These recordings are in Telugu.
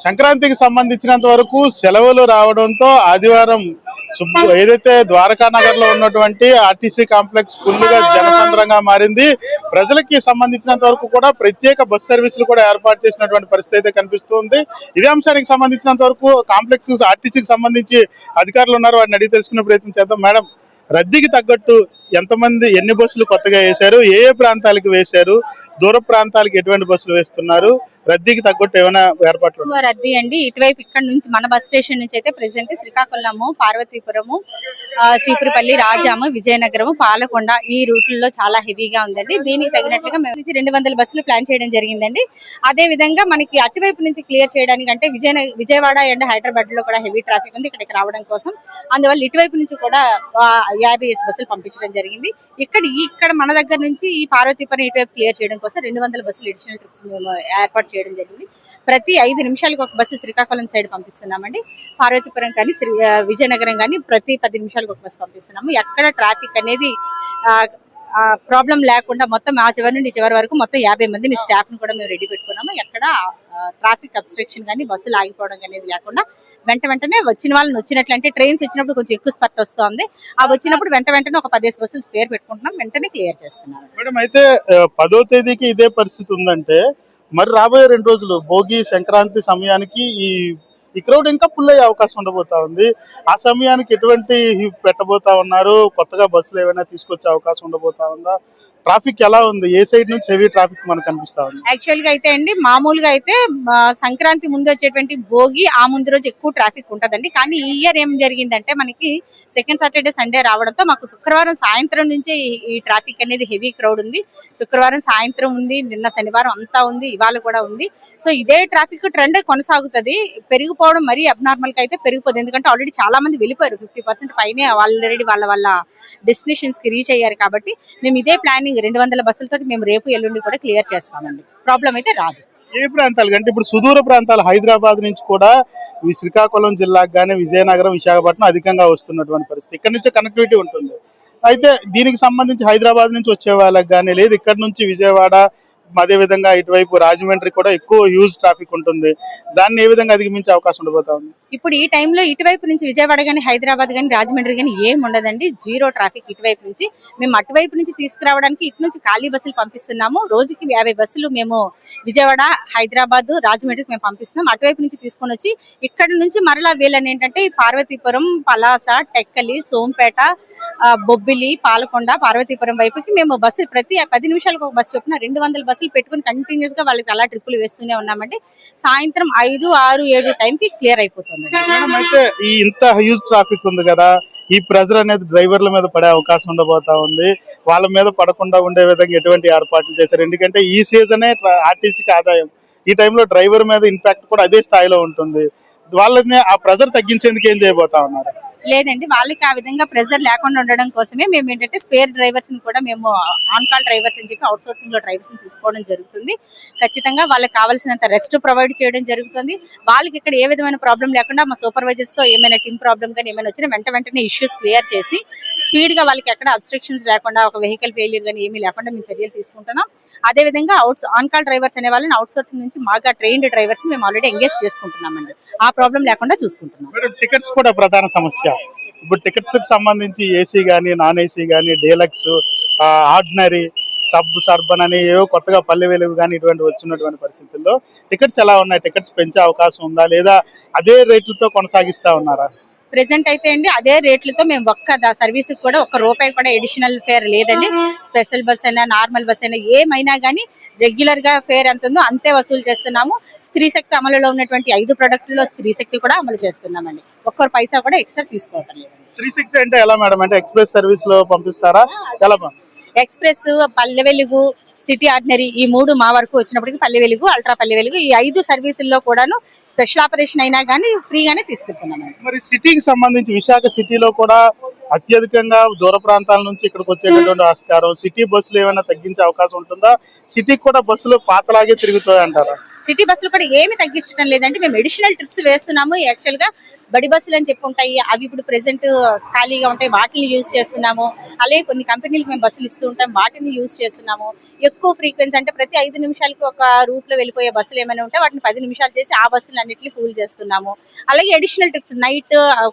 సంక్రాంతికి సంబంధించినంత వరకు సెలవులు రావడంతో ఆదివారం ఏదైతే ద్వారకా నగర్ లో ఉన్నటువంటి ఆర్టీసీ కాంప్లెక్స్ ఫుల్ గా జనసంద్రంగా మారింది. ప్రజలకి సంబంధించినంత వరకు కూడా ప్రత్యేక బస్ సర్వీసులు కూడా ఏర్పాటు చేసినటువంటి పరిస్థితి అయితే కనిపిస్తుంది. ఇదే అంశానికి సంబంధించినంత వరకు కాంప్లెక్స్ ఆర్టీసీకి సంబంధించి అధికారులు ఉన్నారు, వారిని అడిగి తెలుసుకునే ప్రయత్నం చేద్దాం. మేడం, రద్దీకి తగ్గట్టు ఎంతమంది ఎన్ని బస్సులు కొత్తగా వేశారు, ఏ ప్రాంతాలకు వేశారు, దూర ప్రాంతాలకు ఎటువంటి బస్సులు వేస్తున్నారు, రద్దీకి తగ్గట్టు ఏమైనా ఏర్పాట్లు? రద్దీ అండి ఇటువైపు ఇక్కడ నుంచి మన బస్ స్టేషన్ నుంచి అయితే ప్రెసెంట్ శ్రీకాకుళము, పార్వతీపురము, చీపురుపల్లి, రాజాము, విజయనగరము, పాలకొండ ఈ రూట్లలో చాలా హెవీగా ఉందండి. దీనికి తగినట్లుగా మేము 200 బస్సులు ప్లాన్ చేయడం జరిగిందండి. అదే విధంగా మనకి అటువైపు నుంచి క్లియర్ చేయడానికి అంటే విజయవాడ అండ్ హైదరాబాద్ లో కూడా హెవీ ట్రాఫిక్ ఉంది ఇక్కడికి రావడం కోసం. అందువల్ల ఇటువైపు నుంచి కూడా 50 బస్సులు పంపించడం జరిగింది. ఇక్కడ మన దగ్గర నుంచి ఈ పార్వతీపురం ఇటువైపు క్లియర్ చేయడం కోసం 200 బస్సులు అడిషనల్ ట్రిప్స్ మేము ఏర్పాటు చేయడం జరిగింది. ప్రతి 5 నిమిషాలకు ఒక బస్సు శ్రీకాకుళం సైడ్ పంపిస్తున్నామండి. పార్వతీపురం కానీ విజయనగరం కానీ ప్రతి 10 నిమిషాలకు ఒక బస్సు పంపిస్తున్నాము. ఎక్కడ ట్రాఫిక్ అనేది ప్రాబ్లం లేకుండా మొత్తం ఆ చివరి నుండి చివరి వరకు మొత్తం 50 మందిని స్టాఫ్ ని కూడా మేము రెడీ పెట్టుకున్నాము. ఎక్కడ ట్రాఫిక్ అబ్స్ట్రక్షన్ కానీ బస్సులు ఆగిపోవడం అనేది లేకుండా వెంటనే వచ్చిన వాళ్ళని వచ్చినట్లు అంటే ట్రైన్స్ వచ్చినప్పుడు కొంచెం ఎక్కువ స్పర్ట్ వస్తుంది. ఆ వచ్చినప్పుడు వెంటనే ఒక 10 బస్సులు స్పేర్ పెట్టుకుంటున్నాం, వెంటనే క్లియర్ చేస్తున్నాం. మేడం, అయితే 10వ తేదీకి ఇదే పరిస్థితి ఉందంటే మరి రాబోయే 2 రోజులు భోగి సంక్రాంతి సమయానికి ఈ క్రౌడ్ ఇంకా ఫుల్ అయ్యే అవకాశం ఉండబోతా ఉంది. ఆ సమయానికి ఎటువంటి పెట్టబోతా ఉన్నారు? కొత్తగా బస్సులు ఏమైనా తీసుకొచ్చే అవకాశం ఉండబోతా ఉందా? ట్రాఫిక్ ఎలా ఉంది? ఏ సైడ్ నుంచి హెవీ ట్రాఫిక్ మనకు కనిపిస్తా ఉంది? యాక్చువల్ గా అయితే అండి మామూలుగా అయితే సంక్రాంతి ముందు వచ్చేటువంటి భోగి ఆ ముందు రోజు ఎక్కువ ట్రాఫిక్ ఉంటదండి. కానీ ఈ ఇయర్ ఏం జరిగిందంటే మనకి సెకండ్ సాటర్డే సండే రావడంతో మాకు శుక్రవారం సాయంత్రం నుంచి ఈ ట్రాఫిక్ అనేది హెవీ క్రౌడ్ ఉంది. శుక్రవారం సాయంత్రం ఉంది, నిన్న శనివారం అంతా ఉంది, ఇవాళ కూడా ఉంది. సో ఇదే ట్రాఫిక్ ట్రెండ్ కొనసాగుతుంది. పెరిగిపోవడం మరీ అబ్నార్మల్ గా అయితే పెరిగిపోతుంది. ఎందుకంటే ఆల్రెడీ చాలా మంది వెళ్ళిపోయారు, 50% పైనే ఆల్రెడీ వాళ్ళ డెస్టినేషన్స్ కి రీచ్ అయ్యారు. కాబట్టి మేము ఇదే ప్లానింగ్ 200 బస్సులతో మేము రేపు ఎల్లుండి కూడా క్లియర్ చేస్తామండి. ప్రాబ్లం అయితే రాదు. ఏ ప్రాంతాలు అంటే ఇప్పుడు సుదూర ప్రాంతాలు హైదరాబాద్ నుంచి కూడా ఈ శ్రీకాకుళం జిల్లాకు కానీ విజయనగరం, విశాఖపట్నం అధికంగా వస్తున్నటువంటి పరిస్థితి. ఇక్కడ నుంచే కనెక్టివిటీ ఉంటుంది. అయితే దీనికి సంబంధించి హైదరాబాద్ నుంచి వచ్చే వాళ్ళకి కానీ లేదు ఇక్కడ నుంచి విజయవాడ, అదే విధంగా ఇటువైపు రాజమండ్రి కూడా ఎక్కువ హ్యూజ్ ట్రాఫిక్ ఉంటుంది. దాన్ని ఏ విధంగా అధిగమించే అవకాశం ఉండబోతా ఉంది? ఇప్పుడు ఈ టైంలో ఇటువైపు నుంచి విజయవాడ కానీ హైదరాబాద్ కానీ రాజమండ్రి కానీ ఏం ఉండదండి. జీరో ట్రాఫిక్ ఇటువైపు నుంచి. మేము అటువైపు నుంచి తీసుకురావడానికి ఇటు నుంచి ఖాళీ బస్సులు పంపిస్తున్నాము. రోజుకి 50 బస్సులు మేము విజయవాడ, హైదరాబాద్, రాజమండ్రికి మేము పంపిస్తున్నాం. అటువైపు నుంచి తీసుకొని వచ్చి ఇక్కడ నుంచి మరలా వీళ్ళని ఏంటంటే పార్వతీపురం, పలాస, టెక్కలి, సోంపేట, బొబ్బిలి, పాలకొండ, పార్వతీపురం వైపుకి మేము బస్సు ప్రతి 10 నిమిషాలకు ఒక బస్సు చొప్పున 200 బస్సులు పెట్టుకుని కంటిన్యూస్ గా వాళ్ళకి అలా ట్రిప్పులు వేస్తూనే ఉన్నామంటే సాయంత్రం 5, 6, 7 టైంకి క్లియర్ అయిపోతుంది. అయితే ఈ ఇంత హ్యూజ్ ట్రాఫిక్ ఉంది కదా, ఈ ప్రెజర్ అనేది డ్రైవర్ల మీద పడే అవకాశం ఉండబోతా ఉంది. వాళ్ళ మీద పడకుండా ఉండే విధంగా ఎటువంటి ఏర్పాట్లు చేశారు? ఎందుకంటే ఈ సీజనే ఆర్టీసీకి ఆదాయం. ఈ టైంలో డ్రైవర్ మీద ఇంపాక్ట్ కూడా అదే స్థాయిలో ఉంటుంది. వాళ్ళని ఆ ప్రెజర్ తగ్గించేందుకు ఏం చేయబోతా ఉన్నారు? లేదండి, వాళ్ళకి ఆ విధంగా ప్రెజర్ లేకుండా ఉండడం కోసమే మేము ఏంటంటే స్పేర్ డ్రైవర్స్ ని కూడా మేము ఆన్ కాల్ డ్రైవర్స్ అని చెప్పి అవుట్ సోర్సింగ్ లో డ్రైవర్స్ ని తీసుకోవడం జరుగుతుంది. ఖచ్చితంగా వాళ్ళకి కావాల్సినంత రెస్ట్ ప్రొవైడ్ చేయడం జరుగుతుంది. వాళ్ళకి ఇక్కడ ఏ విధమైన ప్రాబ్లం లేకుండా మా సూపర్వైజర్స్ తో ఏమైనా టీమ్ ప్రాబ్లం కానీ ఏమైనా వచ్చినా వెంటనే ఇష్యూస్ క్లియర్ చేసి స్పీడ్ గా వాళ్ళకి ఎక్కడ అబ్స్ట్రక్షన్స్ లేకుండా ఒక వెహికల్ ఫెయిల్యూర్ కానీ ఏమీ లేకుండా మేము చర్యలు తీసుకుంటున్నాం. అదే విధంగా ఆన్ కాల్ డ్రైవర్స్ అనే వాళ్ళని అవుట్ సోర్సింగ్ నుంచి మాగా ట్రైన్డ్ డ్రైవర్స్ మేము ఆల్రెడీ ఎంగేజ్ చేసుకుంటున్నామండి. ఆ ప్రాబ్లం లేకుండా చూసుకుంటున్నాం. టికెట్స్ కూడా ప్రధాన సమస్య. ఇప్పుడు టికెట్స్ కి సంబంధించి ఏసీ కానీ, నాన్ ఏసీ కానీ, డీలక్స్, ఆర్డినరీ, సర్బన్ అని ఏవో కొత్తగా పల్లె వెలుగు కానీ ఇటువంటి వచ్చినటువంటి పరిస్థితుల్లో టికెట్స్ ఎలా ఉన్నాయి? టికెట్స్ పెంచే అవకాశం ఉందా లేదా అదే రేట్లతో కొనసాగిస్తా ఉన్నారా? ప్రెసెంట్ అయితే అండి అదే రేట్లతో మేము ఒక్క సర్వీస్ కూడా ₹1 కూడా అడిషనల్ ఫేర్ లేదండి. స్పెషల్ బస్ అయినా నార్మల్ బస్ అయినా ఏమైనా కానీ రెగ్యులర్ గా ఫేర్ ఎంత ఉందో అంతే వసూలు చేస్తున్నాము. స్త్రీ శక్తి అమలులో ఉన్నటువంటి 5 ప్రొడక్టుల్లో స్త్రీ శక్తి కూడా అమలు చేస్తున్నామండి. ఒక్క పైసా కూడా ఎక్స్ట్రా తీసుకోవటం లేదు. స్త్రీ శక్తి అంటే ఎలా మేడం? అంటే ఎక్స్ప్రెస్ సర్వీస్ లో పంపిస్తారా? ఎలా? Express, Palle Velugu, city ordinary ఈ 3 మా వరకు వచ్చినప్పటికీ పల్లె వెలుగు, అల్ట్రా పల్లె వెలుగు ఈ 5 సర్వీసుల్లో కూడాను స్పెషల్ ఆపరేషన్ అయినా కానీ ఫ్రీగానే తీసుకెళ్తున్నాం. మరి సిటీకి సంబంధించి విశాఖ సిటీలో కూడా అత్యధికంగా దూర ప్రాంతాల నుంచి ఇక్కడికి వచ్చేటటువంటి ఆస్కారం, సిటీ బస్సులు ఏమైనా తగ్గించే అవకాశం ఉంటుందా? సిటీకి కూడా బస్సులు పాతలాగే తిరుగుతాయి అంటారా? సిటీ బస్సులు కూడా ఏమి తగ్గించడం లేదంటే మేము అడిషనల్ ట్రిప్స్ వేస్తున్నాము. యాక్చువల్ గా బడి బస్సులు అని చెప్పి ఉంటాయి, అవి ఇప్పుడు ప్రెసెంట్ ఖాళీగా ఉంటాయి, వాటిని యూజ్ చేస్తున్నాము. అలాగే కొన్ని కంపెనీలకు మేము బస్సులు ఇస్తూ ఉంటాం, వాటిని యూజ్ చేస్తున్నాము. ఎక్కువ ఫ్రీక్వెన్సీ అంటే ప్రతి 5 నిమిషాలకి ఒక రూట్ లో వెళ్ళిపోయే బస్సులు ఏమైనా ఉంటే వాటిని 10 నిమిషాలు చేసి ఆ బస్సులు అన్నింటినీ కూల్ చేస్తున్నాము. అలాగే అడిషనల్ ట్రిప్స్ నైట్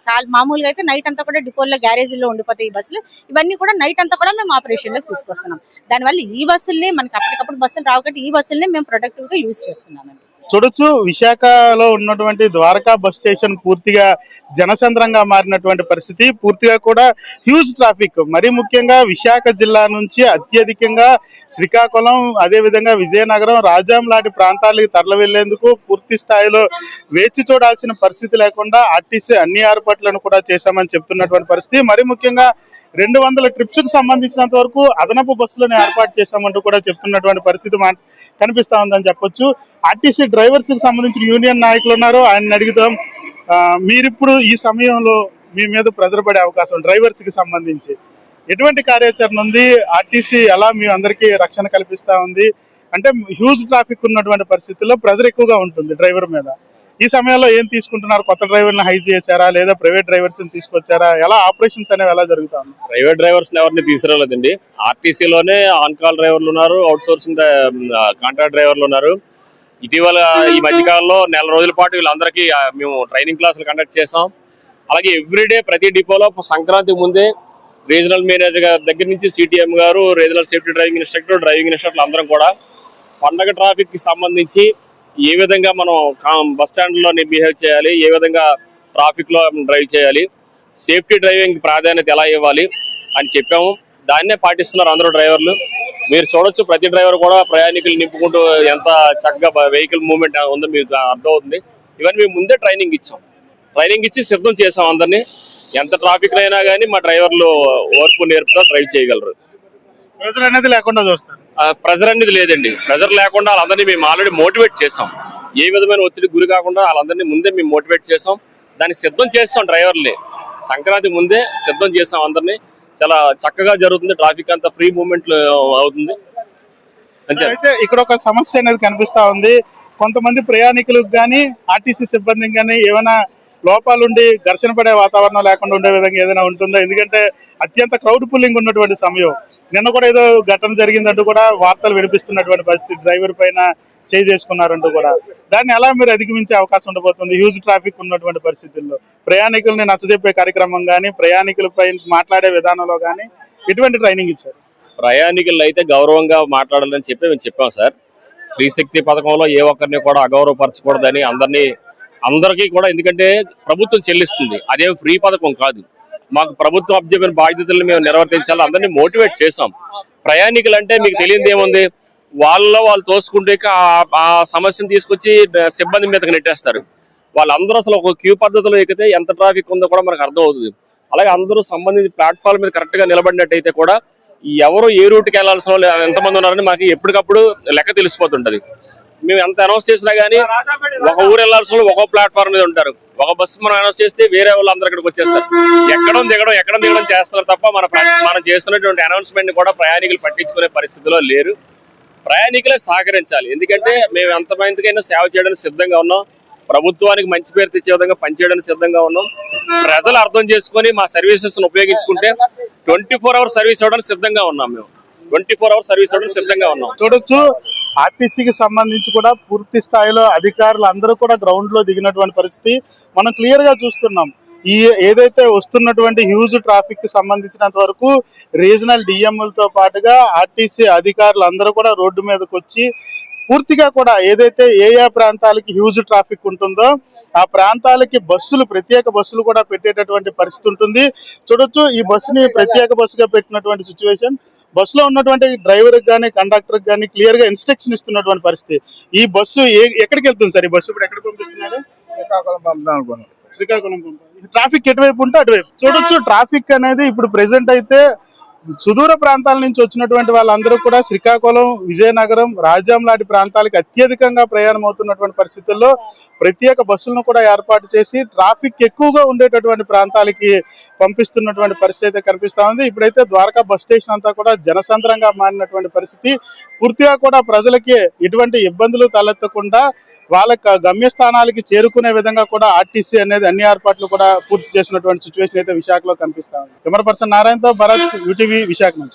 మామూలుగా అయితే నైట్ అంతా కూడా డిపోల్లో గ్యారేజీలో ఉండిపోతాయి ఈ బస్సులు. ఇవన్నీ కూడా నైట్ అంతా కూడా మేము ఆపరేషన్ లో తీసుకొస్తున్నాం. దానివల్ల ఈ బస్సుల్ని మనకి అప్పటికప్పుడు బస్సులు రావకాబట్టి ఈ బస్సుల్ని మేము ప్రొడక్టివ్ గా యూజ్ చేస్తున్నామండి. చూడొచ్చు, విశాఖలో ఉన్నటువంటి ద్వారకా బస్ స్టేషన్ పూర్తిగా జనసంద్రంగా మారినటువంటి పరిస్థితి. పూర్తిగా కూడా హ్యూజ్ ట్రాఫిక్. మరీ ముఖ్యంగా విశాఖ జిల్లా నుంచి అత్యధికంగా శ్రీకాకుళం, అదేవిధంగా విజయనగరం, రాజాం లాంటి ప్రాంతాలకు తరలి వెళ్లేందుకు పూర్తి స్థాయిలో వేచి చూడాల్సిన పరిస్థితి లేకుండా ఆర్టీసీ అన్ని ఏర్పాట్లను కూడా చేశామని చెప్తున్నటువంటి పరిస్థితి. మరీ ముఖ్యంగా 200 ట్రిప్స్ కు సంబంధించినంత వరకు అదనపు బస్సులను ఏర్పాటు చేశామంటూ కూడా చెప్తున్నటువంటి పరిస్థితి కనిపిస్తా ఉందని చెప్పొచ్చు. ఆర్టీసీ డ్రైవర్స్ కి సంబంధించిన యూనియన్ నాయకులు ఉన్నారు, ఆయన అడుగుతాం. మీరిప్పుడు ఈ సమయంలో మీ మీద ప్రెజర్ పడే అవకాశం, డ్రైవర్స్ కి సంబంధించి ఎటువంటి కార్యాచరణ ఉంది? ఆర్టీసీ ఎలా మీ అందరికీ రక్షణ కల్పిస్తా ఉంది? అంటే హ్యూజ్ ట్రాఫిక్ ఉన్నటువంటి పరిస్థితుల్లో ప్రెజర్ ఎక్కువగా ఉంటుంది డ్రైవర్ మీద. ఈ సమయంలో ఏం తీసుకుంటున్నారు? కొత్త డ్రైవర్ని హైర్ చేశారా, లేదా ప్రైవేట్ డ్రైవర్స్ తీసుకొచ్చారా? ఎలా ఆపరేషన్స్ అనేవి ఎలా జరుగుతాయి? ప్రైవేట్ డ్రైవర్స్ ఎవరిని తీసుకురాలేదండి. ఆర్టీసీలోనే ఆన్ కాల్ డ్రైవర్లు ఉన్నారు, అవుట్ సోర్సింగ్ కాంట్రాక్ట్ డ్రైవర్లు ఉన్నారు. ఇటీవల ఈ మధ్యకాలంలో నెల రోజుల పాటు వీళ్ళందరికీ మేము ట్రైనింగ్ క్లాసులు కండక్ట్ చేసాం. అలాగే ఎవ్రీడే ప్రతి డిపోలో సంక్రాంతి ముందే రీజనల్ మేనేజర్ గారి దగ్గర నుంచి సిటిఎం గారు, రీజనల్ సేఫ్టీ డ్రైవింగ్ ఇన్స్ట్రక్టర్లు అందరం కూడా పండగ ట్రాఫిక్ కి సంబంధించి ఏ విధంగా మనం బస్ స్టాండ్లో బిహేవ్ చేయాలి, ఏ విధంగా ట్రాఫిక్ లో డ్రైవ్ చేయాలి, సేఫ్టీ డ్రైవింగ్ ప్రాధాన్యత ఎలా ఇవ్వాలి అని చెప్పాము. దాన్నే పాటిస్తున్నారు అందరూ డ్రైవర్లు. మీరు చూడొచ్చు, ప్రతి డ్రైవర్ కూడా ప్రయాణికులు నింపుకుంటూ ఎంత చక్కగా వెహికల్ మూవ్మెంట్ ఉందో మీకు అర్థమవుతుంది. ఇవన్నీ మేము ముందే ట్రైనింగ్ ఇచ్చి సిద్ధం చేసాం అందరినీ. ఎంత ట్రాఫిక్ అయినా కానీ మా డ్రైవర్లు ఓర్పు నేర్పుతో డ్రైవ్ చేయగలరు. ప్రెజర్ అనేది లేకుండా చూస్తారు. ప్రెజర్ అనేది లేదండి. ప్రెజర్ లేకుండా వాళ్ళందరినీ మేము ఆల్రెడీ మోటివేట్ చేసాం. ఏ విధమైన ఒత్తిడికి గురి కాకుండా వాళ్ళందరినీ ముందే మేము మోటివేట్ చేసాం. దాన్ని సిద్ధం చేస్తాం. డ్రైవర్ని సంక్రాంతి ముందే సిద్ధం చేసాం అందరినీ. చాలా చక్కగా జరుగుతుంది. ట్రాఫిక్ అంతా ఫ్రీ మూవ్మెంట్ అవుతుంది. అంతే. అయితే ఇక్కడ ఒక సమస్య అనేది కనిపిస్తా ఉంది. కొంతమంది ప్రయాణికులకు కానీ ఆర్టీసీ సిబ్బందికి కానీ ఏమైనా లోపాలుండి ఘర్షణ పడే వాతావరణం లేకుండా ఉండే విధంగా ఏదైనా ఉంటుందా? ఎందుకంటే అత్యంత క్రౌడ్ పుల్లింగ్ ఉన్నటువంటి సమయం. నిన్న కూడా ఏదో ఘటన జరిగిందంటూ కూడా వార్తలు వినిపిస్తున్నటువంటి పరిస్థితి. డ్రైవర్ పైన చేయి చేసుకున్నారంటూ కూడా. దాన్ని ఎలా మీరు అధిగమించే అవకాశం ఉండబోతుంది హ్యూజ్ ట్రాఫిక్ ఉన్నటువంటి పరిస్థితుల్లో? ప్రయాణికుల్ని నచ్చజెప్పే కార్యక్రమం కానీ, ప్రయాణికులపై మాట్లాడే విధానంలో కానీ ఎటువంటి ట్రైనింగ్ ఇచ్చారు? ప్రయాణికులు అయితే గౌరవంగా మాట్లాడాలని చెప్పి మేము చెప్పాం సార్. శ్రీశక్తి పథకంలో ఏ ఒక్కరిని కూడా అగౌరవపరచకూడదని అందరికీ కూడా, ఎందుకంటే ప్రభుత్వం చెల్లిస్తుంది, అదేం ఫ్రీ పథకం కాదు. మాకు ప్రభుత్వం అప్పచెప్పిన బాధ్యతలను మేము నిర్వర్తించాలి. అందరినీ మోటివేట్ చేసాం. ప్రయాణికులు అంటే మీకు తెలియదు ఏముంది, వాళ్ళు తోసుకుంటే ఆ సమస్యను తీసుకొచ్చి సిబ్బంది మీదకి నెట్టేస్తారు. వాళ్ళందరూ అసలు ఒక క్యూ పద్ధతిలో ఎక్కితే ఎంత ట్రాఫిక్ ఉందో కూడా మనకు అర్థం అవుతుంది. అలాగే అందరూ సంబంధించి ప్లాట్ఫామ్ మీద కరెక్ట్ గా నిలబడినట్టయితే కూడా ఎవరు ఏ రూట్కి వెళ్లాల్సిన వాళ్ళు ఎంతమంది ఉన్నారని మాకు ఎప్పటికప్పుడు లెక్క తెలిసిపోతుంటది. మేము ఎంత అనౌన్స్ చేసినా గానీ ఒక ఊరు వెళ్లాల్సిన వాళ్ళు ఒక్కో ప్లాట్ఫామ్ మీద ఉంటారు. ఒక బస్సు మనం అనౌన్స్ చేస్తే వేరే వాళ్ళు అందరూ ఇక్కడికి వచ్చేస్తారు. ఎక్కడం దిగడం చేస్తున్నారు తప్ప మనం చేస్తున్నటువంటి అనౌన్స్మెంట్ కూడా ప్రయాణికులు పట్టించుకునే పరిస్థితిలో లేరు. ప్రయాణికులే సహకరించాలి. ఎందుకంటే మేము ఎంతమందికైనా సేవ చేయడానికి సిద్ధంగా ఉన్నాం. ప్రభుత్వానికి మంచి పేరు తెచ్చే విధంగా పనిచేయడానికి సిద్ధంగా ఉన్నాం. ప్రజలు అర్థం చేసుకొని మా సర్వీసెస్ ఉపయోగించుకుంటే 24 hours సర్వీస్ ఇవ్వడానికి సిద్ధంగా ఉన్నాం. మేము 24 hours సర్వీస్ ఇవ్వడానికి సిద్ధంగా ఉన్నాం. చూడొచ్చు, ఆర్టీసీకి సంబంధించి కూడా పూర్తి స్థాయిలో అధికారులు అందరూ కూడా గ్రౌండ్ లో దిగినటువంటి పరిస్థితి మనం క్లియర్ గా చూస్తున్నాం. ఈ ఏదైతే వస్తున్నటువంటి హ్యూజ్ ట్రాఫిక్ కి సంబంధించినంత వరకు రీజనల్ డిఎంలతో పాటుగా ఆర్టీసీ అధికారులు అందరూ కూడా రోడ్డు మీదకి వచ్చి పూర్తిగా కూడా ఏదైతే ఏ ప్రాంతాలకి హ్యూజ్ ట్రాఫిక్ ఉంటుందో ఆ ప్రాంతాలకి ప్రత్యేక బస్సులు కూడా పెట్టేటటువంటి పరిస్థితి ఉంటుంది. చూడొచ్చు, ఈ బస్సుని ప్రత్యేక బస్సుగా పెట్టినటువంటి సిచ్యువేషన్. బస్సులో ఉన్నటువంటి డ్రైవర్ కానీ కండక్టర్ కానీ క్లియర్ గా ఇన్స్ట్రక్షన్ ఇస్తున్నటువంటి పరిస్థితి. ఈ బస్సు ఎక్కడికి వెళ్తుంది సార్? ఈ బస్సు ఇప్పుడు ఎక్కడికి పంపిస్తున్నారు? శ్రీకాకుళం పంపుదాం అనుకున్నాం. శ్రీకాకుళం ట్రాఫిక్ ఎటువైపు ఉంటే అటువైపు. చూడొచ్చు, ట్రాఫిక్ అనేది ఇప్పుడు ప్రెసెంట్ అయితే సుదూర ప్రాంతాల నుంచి వచ్చినటువంటి వాళ్ళందరూ కూడా శ్రీకాకుళం, విజయనగరం, రాజాం లాంటి ప్రాంతాలకు అత్యధికంగా ప్రయాణం అవుతున్నటువంటి పరిస్థితుల్లో ప్రత్యేక బస్సులను కూడా ఏర్పాటు చేసి ట్రాఫిక్ ఎక్కువగా ఉండేటటువంటి ప్రాంతాలకి పంపిస్తున్నటువంటి పరిస్థితి అయితే కనిపిస్తా ఉంది. ఇప్పుడైతే ద్వారకా బస్ స్టేషన్ అంతా కూడా జనసంద్రంగా మారినటువంటి పరిస్థితి. పూర్తిగా కూడా ప్రజలకి ఎటువంటి ఇబ్బందులు తలెత్తకుండా వాళ్ళ గమ్యస్థానాలకి చేరుకునే విధంగా కూడా ఆర్టీసీ అనేది అన్ని ఏర్పాట్లు కూడా పూర్తి చేసినటువంటి సిచ్యువేషన్ అయితే విశాఖలో కనిపిస్తా ఉంది. కెమెరా పర్సన్ నారాయణతో భరత్, యూటీవీ, విశాఖ నుంచి.